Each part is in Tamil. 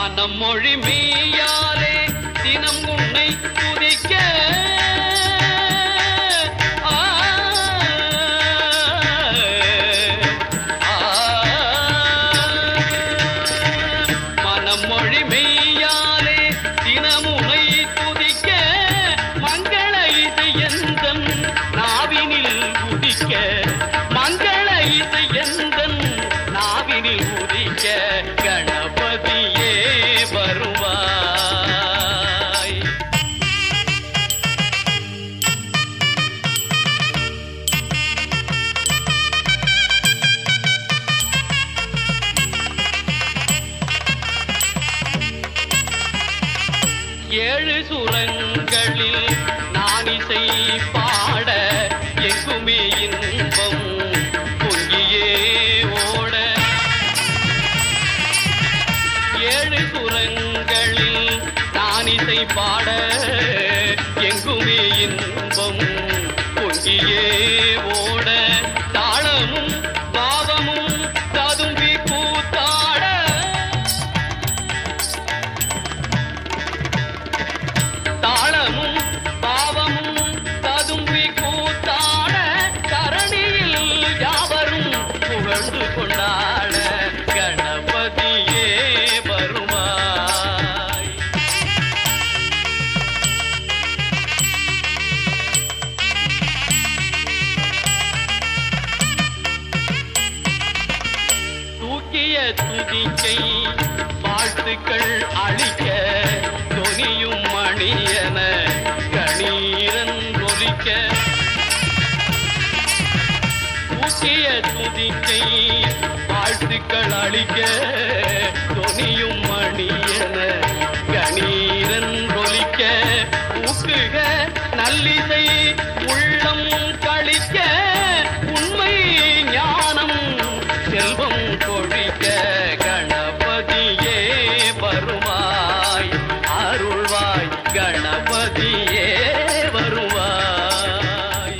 மனம் மொழி மெய்யாலே தினம் உன்னை துதிக்க மனம் மொழி மெய்யாலே தினம் உன்னை துதிக்க மங்கள இசை எந்தன் நாவினில் உதிக்க மங்கள இசை எந்தன் நாவினில் உதிக்க கணபதியே வருவாய். ஏழு சுரங்களில் நான் இசை பாட எங்குமே இன்பம் பொங்கியே ஓட ஏழு சுரங்களில் நான் இசை பாட எங்குமே இன்பம் பொங்கியே ஓட தாளமும் பாவமும் ததும்பி கூத்தாட தாளமும் பாவமும் ததும்பி கூத்தாட தரணியில் யாவரும் புகழ்ந்து கொண்டாட கணபதியே வருவாய். தூக்கிய துதிக்கை வாழ்த்துக்கள் அளிக்க தொனியும் மணியன கணீரன் ஒலிக்க தூக்கிய துதிக்கை வாழ்த்துக்கள் அளிக்க தொனியும் மணியன கணீரன் ஒலிக்க ஊக்குக நல்லிசை உள்ளம் கழிக்க உண்மை ஞானம் செல்வம் கொழிக்க கணபதியே வருவாய் அருள்வாய் கணபதியே வருவாய்.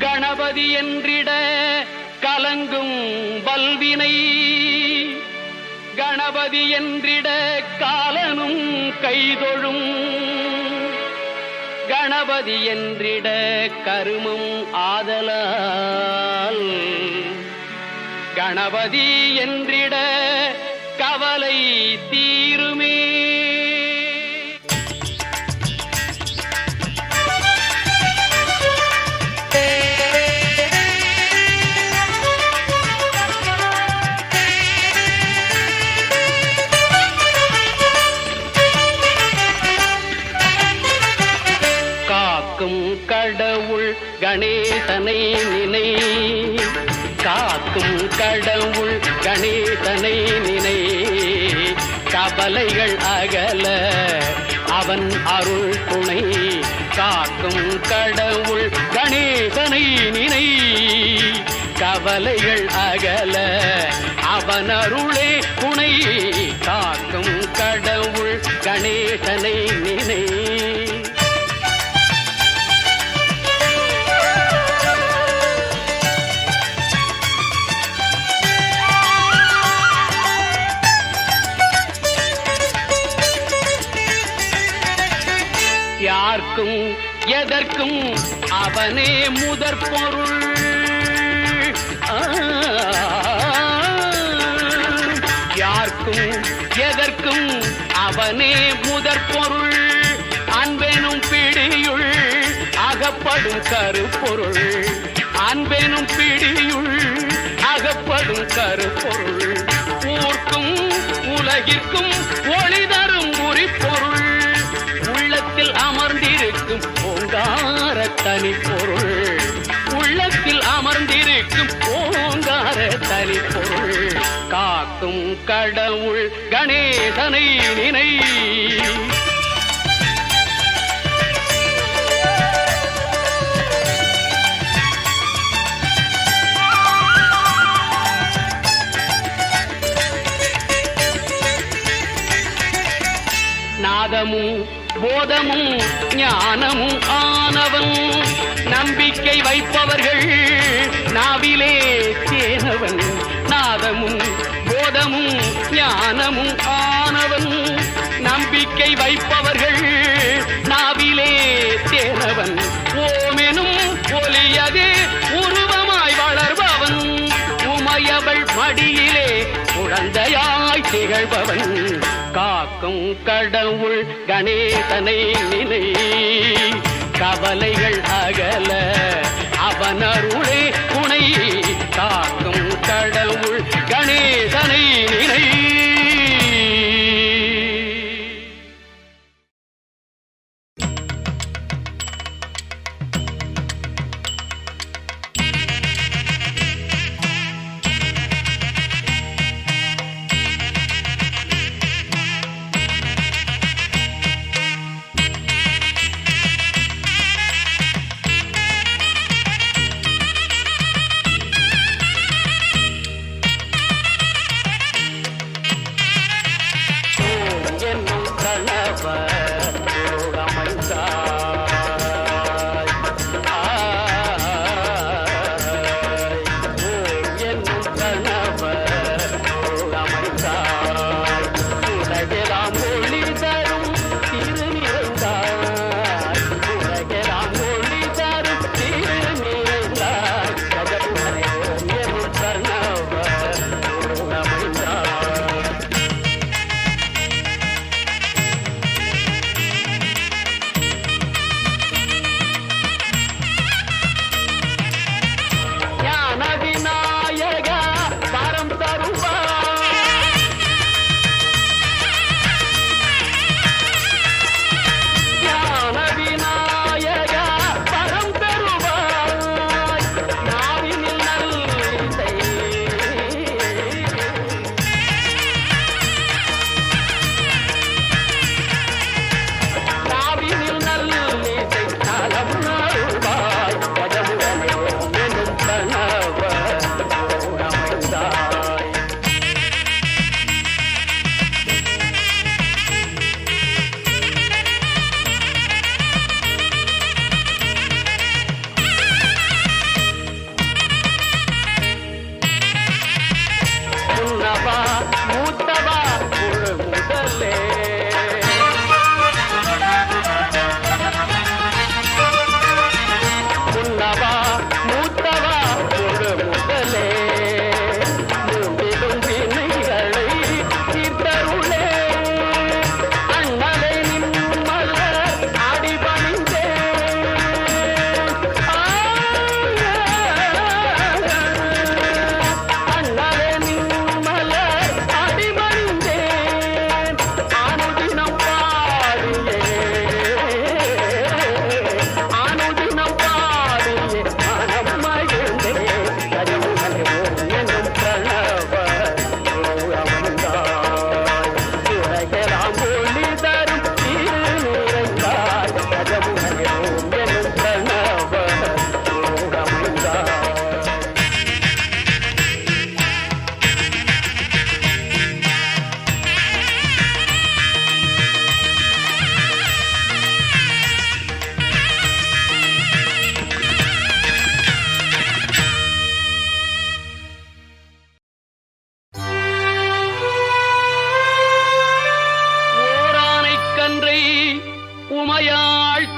கணபதி என்றிட கலங்கும் வல்வினை கணபதி என்றிட காலனும் கைதொழும் கணபதி என்றிட கருமம் ஆதலால் கணபதி என்றிட கவலை தீருமே. கடவுள் கணேசனை நினை காக்கும் கடவுள் கணேசனை நினை கவலைகள் அகல அவன் அருள் துணை காக்கும் கடவுள் கணேசனை நினை கவலைகள் அகல அவன் அருளே துணை காக்கும் கடவுள் கணேசனை நினை. யார்க்கும் எதற்கும் அவனே முதற் பொருள் யார்க்கும் எதற்கும் அவனே முதற் பொருள் அன்பெனும் பிடியுள் அகப்படும் கருப்பொருள் அன்பெனும் பிடியுள் அகப்படும் கருப்பொருள் ஊர்க்கும் உலகிற்கும் ஒளி தரும் உரிப்பொருள் உள்ளத்தில் அமர்ந்திருக்கும் ஓங்கார தனிப்பொருள் உள்ளத்தில் அமர்ந்திருக்கும் ஓங்கார தனிப்பொருள் காக்கும் கடவுள் கணேசனை நினை. நாதமும் போதமும் ஞானமும் ஆனவன். நம்பிக்கை வைப்பவர்கள் நாவிலே தேனவன். நாதமும் போதமும் ஞானமும் ஆனவன். நம்பிக்கை வைப்பவர்கள் நாவிலே தேனவன். ஓமெனும் ஒலியது உருவமாய் வளர்பவன். உமையவள் மடியிலே குழந்தையாய் திகழ்பவன். காக்கும் கடவுள் கணேசனை நினை, கவலைகள் அகல அவன் அருளே துணை. காக்கும் கடவுள் கணேசனை நினை.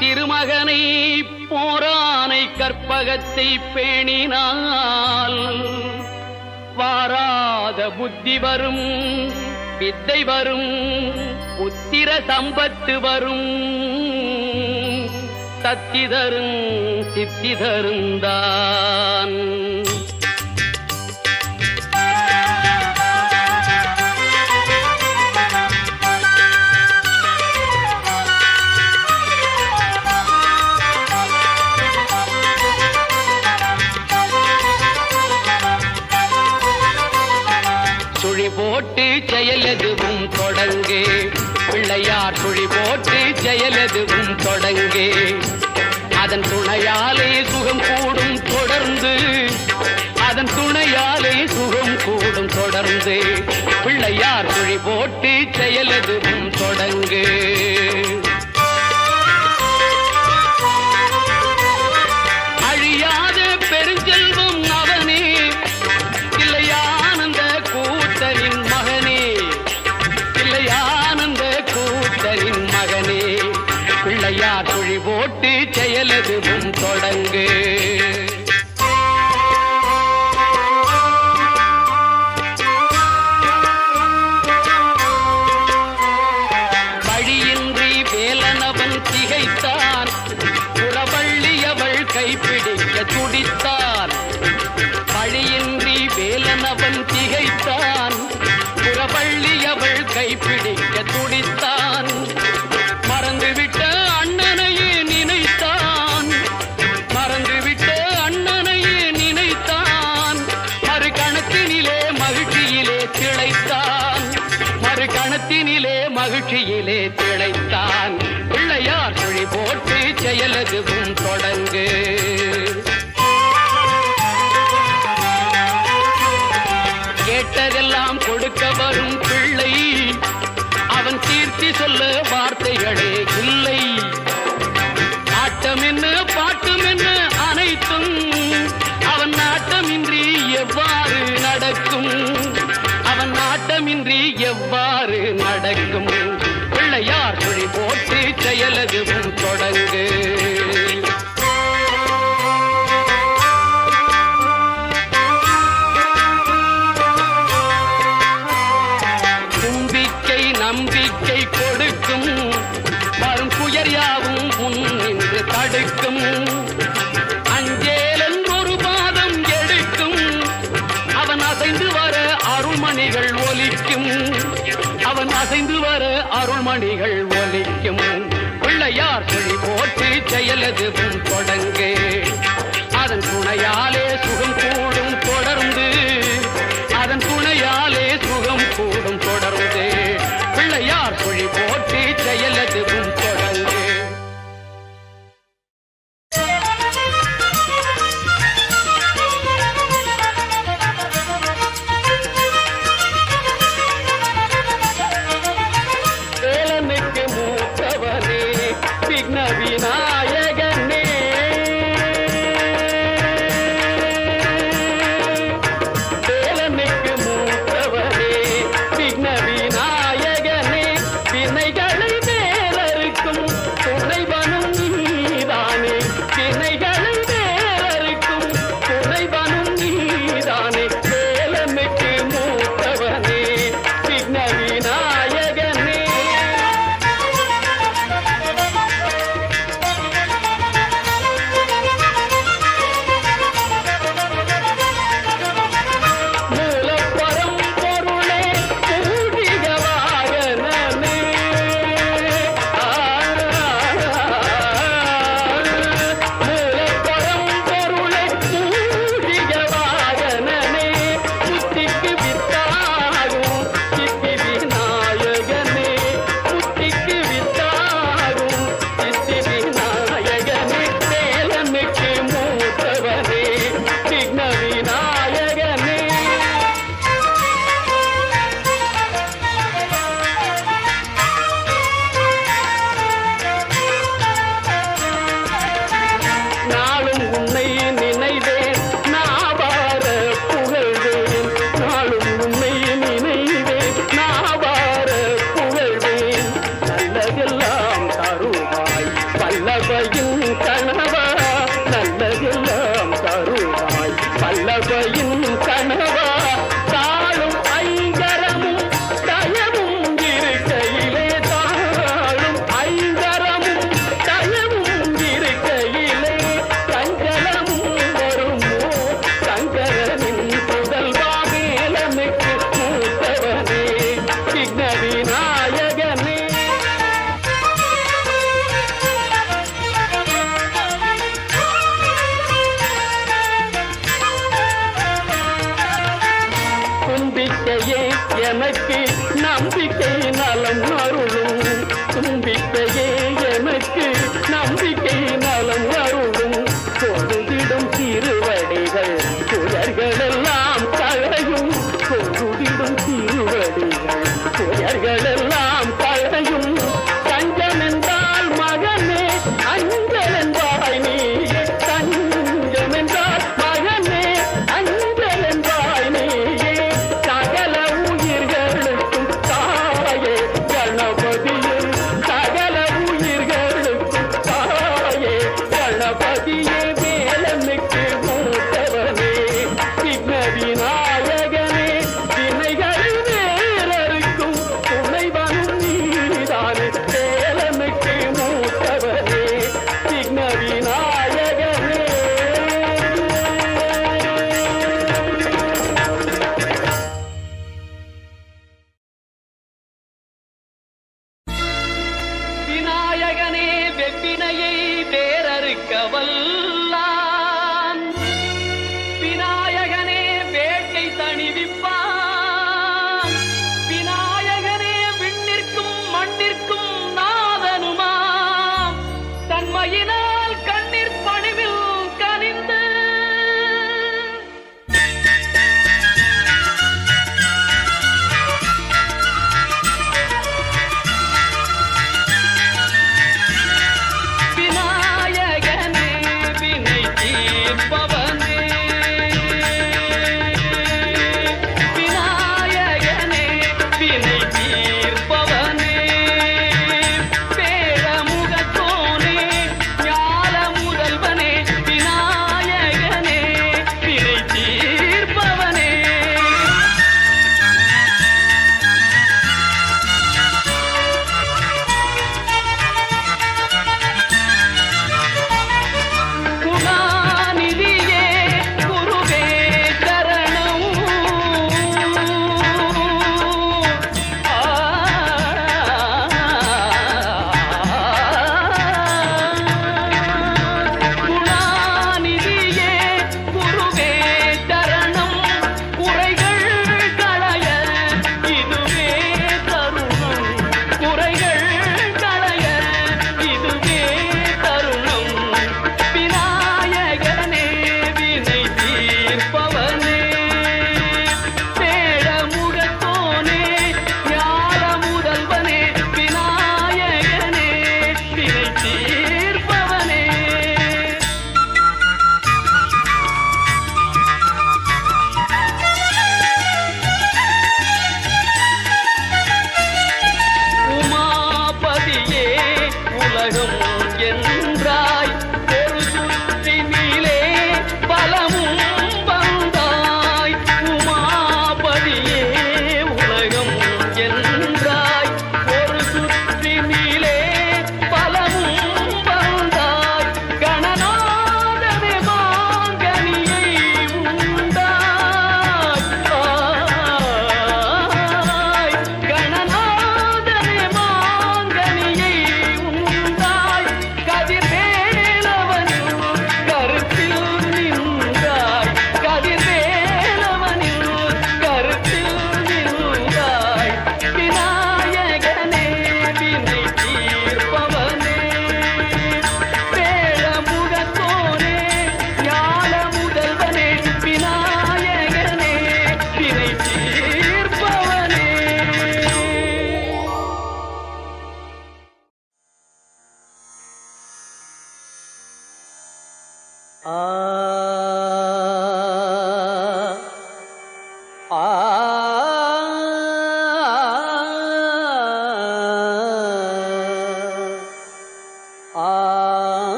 திருமகனை போரானை கற்பகத்தை பேணினால் வாராத புத்தி வரும், வித்தை வரும், புத்திர சம்பத்து வரும், சக்தி தரும் சித்தி தருந்தான். சுழி போட்டு செயலெதுவும் தொடங்கு, பிள்ளையார் சுழி போட்டு செயலெதுவும் தொடங்கு. அதன் துணையாலே சுகம் கூடும் தொடர்ந்து, அதன் துணையாலே சுகம் கூடும் தொடர்ந்து. பிள்ளையார் சுழி போட்டு செயலெதுவும் தொடங்கு. பிள்ளையார் சுழி போட்டு செயலதுவும் தொடங்கு. வழியின்றி வேலனவன் திகைத்தான், புறவள்ளியவள் கைப்பிடிக்க துடித்தான். வழியின்றி வேலனவன் திகைத்தான், புறவள்ளியவள் கைப்பிடிக்க துடித்தான். மறந்துவிட்ட அண்ணனையே நினைத்தான், மறந்துவிட்ட அண்ணனையே நினைத்தான். மறுகணத்தினிலே மகிழ்ச்சியிலே திளைத்தான், மறுகணத்தினிலே மகிழ்ச்சியிலே திளைத்தான். பிள்ளையார் சுழி போட்டு செயலதுவும் தொடங்கு. கேட்டதெல்லாம் கொடுக்க வரும் பிள்ளை, அவன் தீர்த்தி சொல்ல வார்த்தைகளே இல்லை. ஆட்டம் என்ன பாட்டம் என்ன அனைத்தும் அவன் நாட்டமின்றி எவ்வாறு நடக்கும், அவன் நாட்டமின்றி எவ்வாறு நடக்கும். பிள்ளையார் சுழி போட்டு செயலதுவும் தொடங்கு. நம்பிக்கை கொடுக்கும், வரும் புயர் யாவும் முன் நின்று தடுக்கும். அஞ்சேலன் ஒரு பாதம் எடுக்கும், அவன் அசைந்து வர அருள்மணிகள் ஒலிக்கும், அவன் அசைந்து வர அருள்மணிகள் ஒலிக்கும். பிள்ளையார் சுழி போட்டு செயலதுவும் தொடங்கு. அதன் துணையாலே சுகம் கூடும் தொடர்ந்து, அதன் துணையாலே சுகம் கூடும் தொடர்ந்து. பிள்ளையார் சுழி போட்டு செயலதுவும் தொடங்கு. வேலனுக்கு மூத்தவனே விக்ன விநாயகனே, வேலனுக்கு மூத்தவனே விக்ன விநாயகனே. வினைகளை வேறறுக்கும் துணைவனும் நீதானே, வினைகளை வேறறுக்கும் துணைவனும் நீதானே. வேலனுக்கு மூத்தவனே விக்ன விநாயகனே. மூலப்பரம் பொருளே பூஜிக வாகனமே, மூலப்பரம் பொருளே பூஜிக வாகனமே. புத்திக்கு வித்தாகும் சித்தி விநாயகனே, புத்திக்கு வித்தாகும் சித்தி விநாயகனே. வேலனுக்கு மூத்தவனே விக்ன விநாயகனே. நாளும் உன்னை நினைவேன் நாவார புகழ்வேன், நாளும் உன்னை நினைவேன் நாவார புகழ்வேன். நல்லதெல்லாம் தருவாய் பல்லவையின் கணவா, நல்லதெல்லாம் தருவாய் பல்லவையின் கணவா. தாளும் ஐங்கரமும் தயவும் இருக்கையிலே, தாளும் ஐங்கரமும் தயவும் இருக்கையிலே. சஞ்சலமும் வருமோ சங்கரனின் புதல்வா, வேலனுக்கு மூத்தவனே விக்ன விநாயகனே. தும்பிக்கையே எனக்கு நம்பிக்கை நலம் அருளும், தும்பிக்கையே எனக்கு நம்பிக்கை நலம் அருளும். பொழுதிடும் திருவடிகள் புயர்களெல்லாம் களையும், பொழுதிடும் திருவடிகள் புயர்களெல்லாம் களையும். தஞ்சம் என்றால் மகனே அஞ்சல் என்பாய் நீயே, தஞ்சம் என்றால் மகனே அஞ்சல் என்பாய் நீயே. சகல உயிர்களுக்கும் தாயே கணபதியே, சகல செவ்வினையை வேறறுக்க வல்லான் விநாயகனே வேட்டை தணிவிப்பான் விநாயகனே விண்ணிற்கும் மண்ணிற்கும் நாதனுமாம் தன்மையினால் கண்ணீர் பணிவில் கனிந்து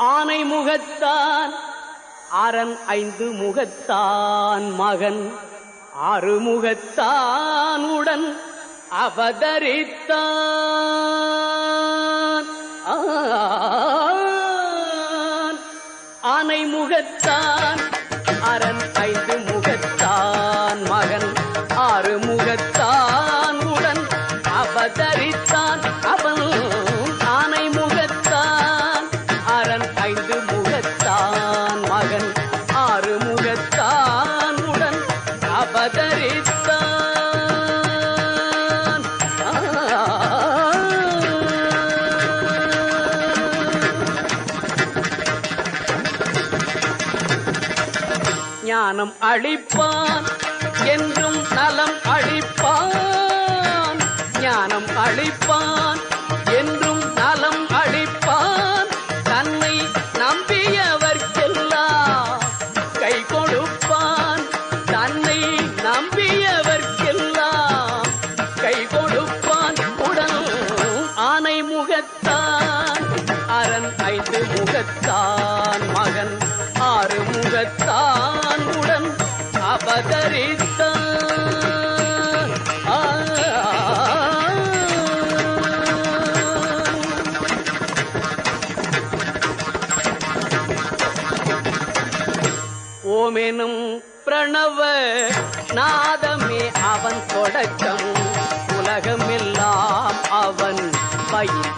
ஆனை முகத்தான் அரண் ஐந்து முகத்தான் மகன் ஆறுமுகத்தான் உடன் அவதரித்தான் ஆனை முகத்தான் அரண் ஐந்து முகத்தான் மகன் ஆறுமுகத்தான் உடன் அவதரித்தான் அவன் ஆனை முகத்தான் அரண் ஐந்து முகத்தான் மகன் ஆறுமுகத்தான் உடன் அவதரித்தான் ஞானம் அளிப்பான் என்றும் நலம் அளிப்பான் ஞானம் அளிப்பான் என்றும் நலம் அளிப்பான் தன்னை நம்பியவர்க்கெல்லாம் கை கொடுப்பான் தன்னை நம்பியவர்க்கெல்லாம் கை கொடுப்பான் உடன் ஆனை முகத்தான் அரண் ஐந்து முகத்தான் மகன் ஆறுமுகத்தான் உடன் அவதரித்தான் ஓமெனும் பிரணவ நாதமே அவன் தொடக்கம்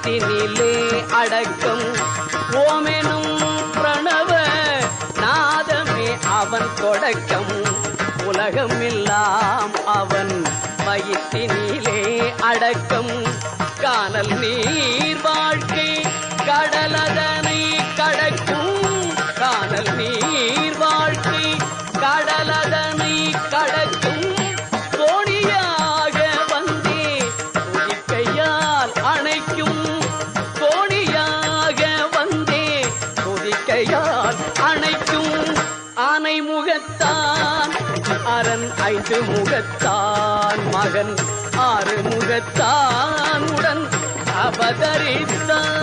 வயிற்றினிலே அடக்கம். ஓமெனும் பிரணவ நாதமே அவன் தொடக்கம். உலகம் எல்லாம் அவன் வயிற்றினிலே அடக்கம். கானல் நீர் வாழ்க்கை கடலதனை கடக்கும். கானல் நீர் வாழ்க்கை கடலதனை கடக்கும். தோணியாக வந்தே துதிக்கையால் அணைக்கும். தோணியாக வந்தே துதிக்கையால் அணைக்கும். ஆனை முகத்தான் அரண் 5 முகத்தான் மகன் 6 முகத்தான் உடன் அவதரித்தான்.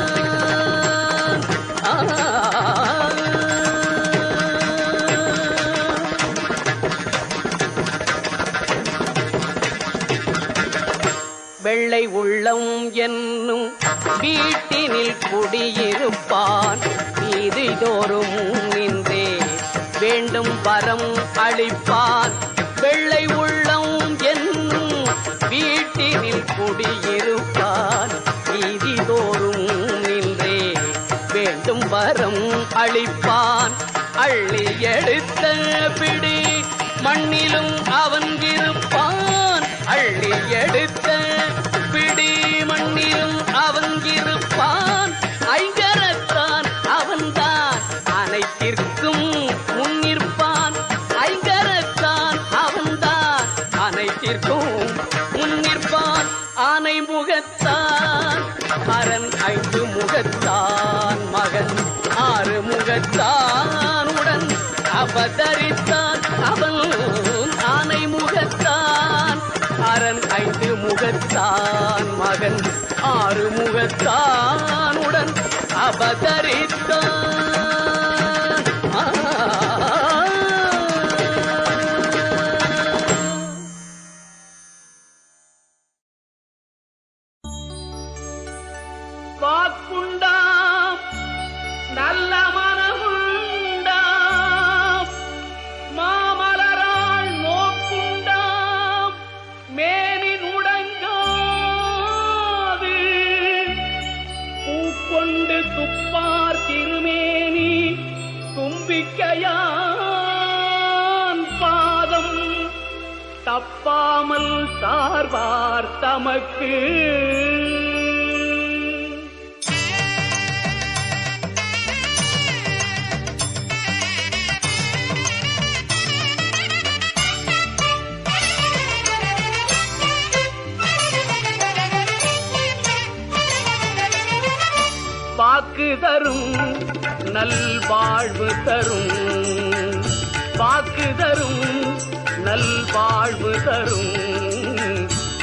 வெள்ளை உள்ளம் என்னும் வீட்டினில் குடியிருப்பான். வீதி தோறும் நின்றே வேண்டும் வரம் அளிப்பான். வெள்ளை உள்ளம் என்னும் வீட்டினில் குடியிருப்பான். வீதி தோறும் நின்றே வேண்டும் வரம் அளிப்பான். அள்ளி எடுத்த பிடி மண்ணிலும் அவன் இருப்பான். அள்ளி எடுத்த பிடி மண்ணிலும் அவன் இருப்பான். ஐங்கரத்தான் அவன்தான் அனைத்திற்கும் முன்னிற்பான். ஐங்கரத்தான் அவன்தான் அனைத்திற்கும் முன்னிற்பான். ஆனை முகத்தான் அரண் 5 முகத்தான் மகன் 6 முகத்தான் உடன் அவதரித்தான். அவன் ஆனை முகத்தான் அரண் 5 முகத்தான் மகன் 6 முகத்தான் உடன் அவதரித்தான். வாக்குண்டாம் நல்ல மனமுண்டாம். மாமலரால் நோக்குண்டாம் மேனி நுடங்காது. பூக்கொண்டு துப்பார் திருமேனி தும்பிக்கையான் பாதம். தப்பாமல் சார்வார் தமக்கு. வாக்கு தரும் நல்வாழ்வு தரும். வாக்கு தரும் நல்வாழ்வு தரும்.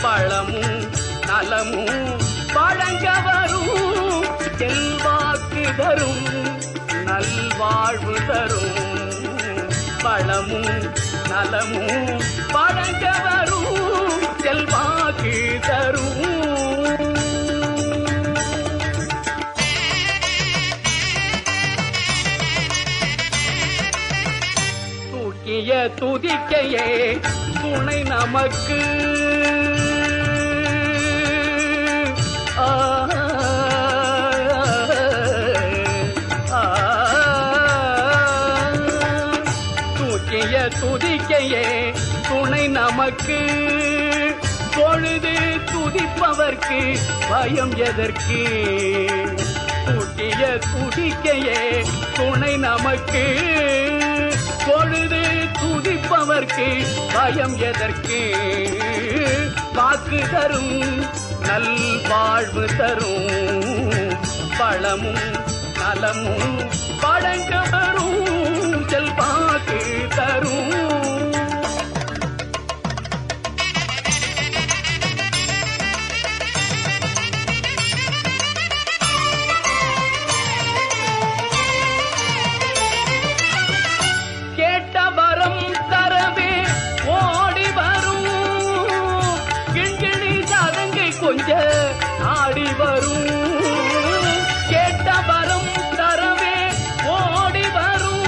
பழமும் நலமும் வழங்க வரும். செல்வாக்கு தரும் நல்வாழ்வு தரும். பழமும் நலமும் வழங்க வரும். செல்வாக்கு தரும். துதிக்கையே துணை நமக்கு. தூக்கிய துதிக்கையே துணை நமக்கு. பொழுது துதிப்பவர்க்கு பயம் எதற்கு. தூக்கிய துதிக்கையே துணை நமக்கு. பொழுது துதிப்பவர்க்கு பயம் எதற்கு. வாக்கு தரும் நல்வாழ்வு தரும். பழமும் நலமும் வழங்க வரும். செல்வாக்கு தரும். ஆடி வரும். கேட்ட வரம் தரவே ஓடி வரும்.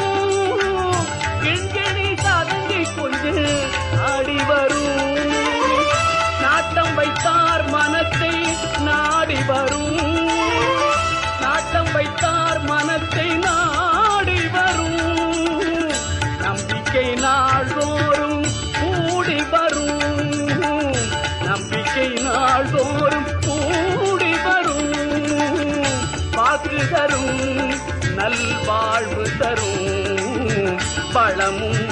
தரும் நல்வாழ்வு தரும் பழமும்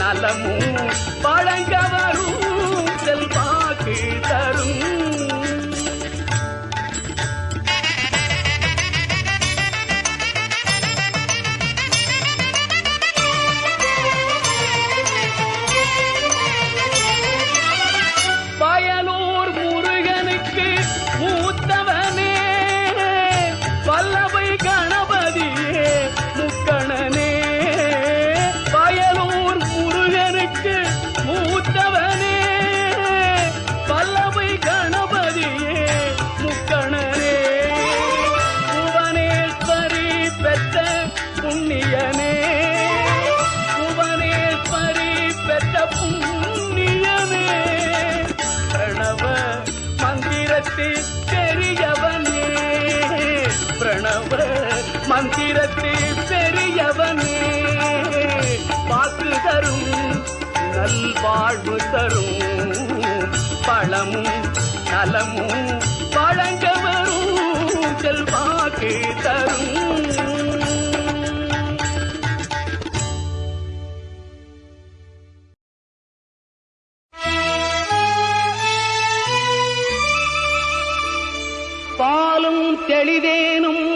நலமும் வழங்க வரும் செல்வாக்கு தரும். பயலூர் முருகனுக்கு மூத்தவனே வல்லபை கணபதியே முக்கணனே. பயலூர் முருகனுக்கு மூத்தவனே வல்லபை கணபதியே முக்கணனே. புவனேஸ்வரி பெற்ற புண்ணியனே புவனேஸ்வரி பெற்ற புண்ணியனே. பிரணவ மந்திரத்தில் பெரியவனே பிரணவ மந்திரத்தில் பெரியவனே. வாக்கு தரும் நல்வாழ்வு தரும் பழமும் நலமும் வழங்க வரும் செல்வாக்கு தரும். பாலும் தெளிதேனும்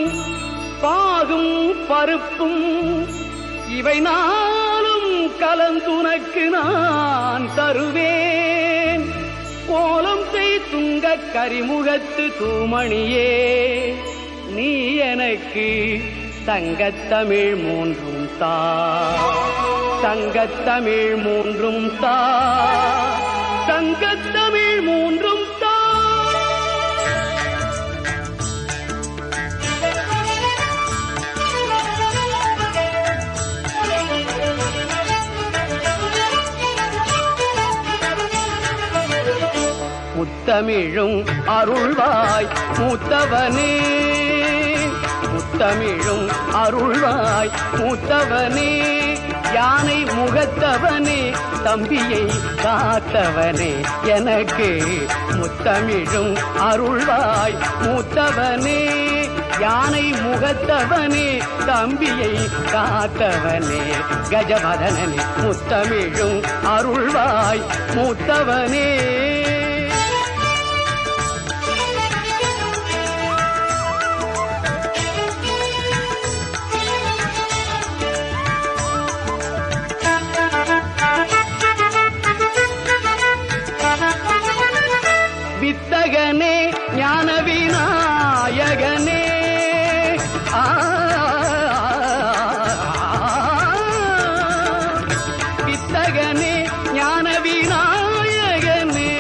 பாகும் பருப்பும் இவை நாளும் கலந்துனக்கு நான் தருவேன். கோலம் செய் துங்க கரிமுகத்து தூமணியே நீ எனக்கு தங்கத்தமிழ் மூன்றும் தா தங்கத்தமிழ் மூன்றும் தா தங்கத்தமிழ் மூன்றும் தா. முத்தமிழும் அருள்வாய் மூத்தவனே முத்தமிழும் அருள்வாய் மூத்தவனே. யானை முகத்தவனே தம்பியை காத்தவனே எனக்கு முத்தமிழும் அருள்வாய் மூத்தவனே. யானை முகத்தவனே தம்பியை காத்தவனே கஜவதனனே முத்தமிழும் அருள்வாய் மூத்தவனே. வித்தகனே ஞான விநாயகனே வித்தகனே ஞான விநாயகனே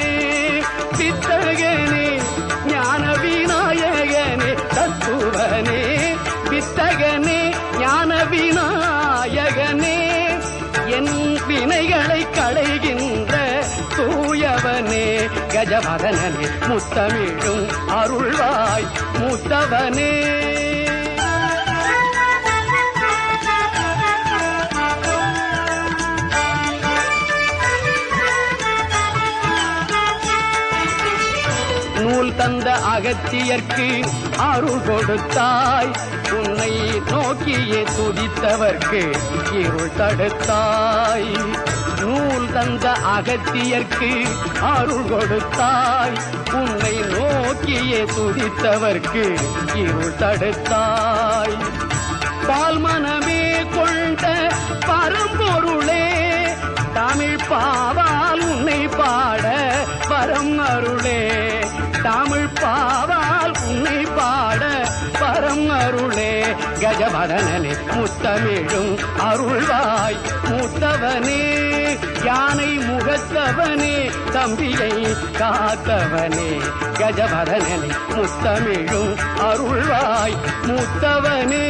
வித்தகனே ஞான விநாயகனே தத்துவனே வித்தகனே ஞான விநாயகனே. என் வினைகளை களைகின்ற தூயவனே கஜவதனனே முத்தமிழும் அருள்வாய் மூத்தவனே. நூல் தந்த அகத்தியர்க்கு அருள் கொடுத்தாய் உன்னை நோக்கியே துதித்தவர்க்கு இருள் தடுத்தாய். நூல் தந்த அகத்தியர்க்கு அருள் கொடுத்தாய் உன்னை நோக்கியே துதித்தவர்க்கு இருள் தடுத்தாய். பால் மனமே கொண்ட பரம்பொருளே தமிழ் பாவால் உன்னை பாட பரம் அருளே தமிழ் பாவால் உன்னை பாட பரம் அருளே கஜவதனனே முத்தமிழும் அருள்வாய் மூத்தவனே. யானை முகத்தவனே தம்பியை காத்தவனே கஜவதனனே முத்தமிழும் அருள்வாய் மூத்தவனே.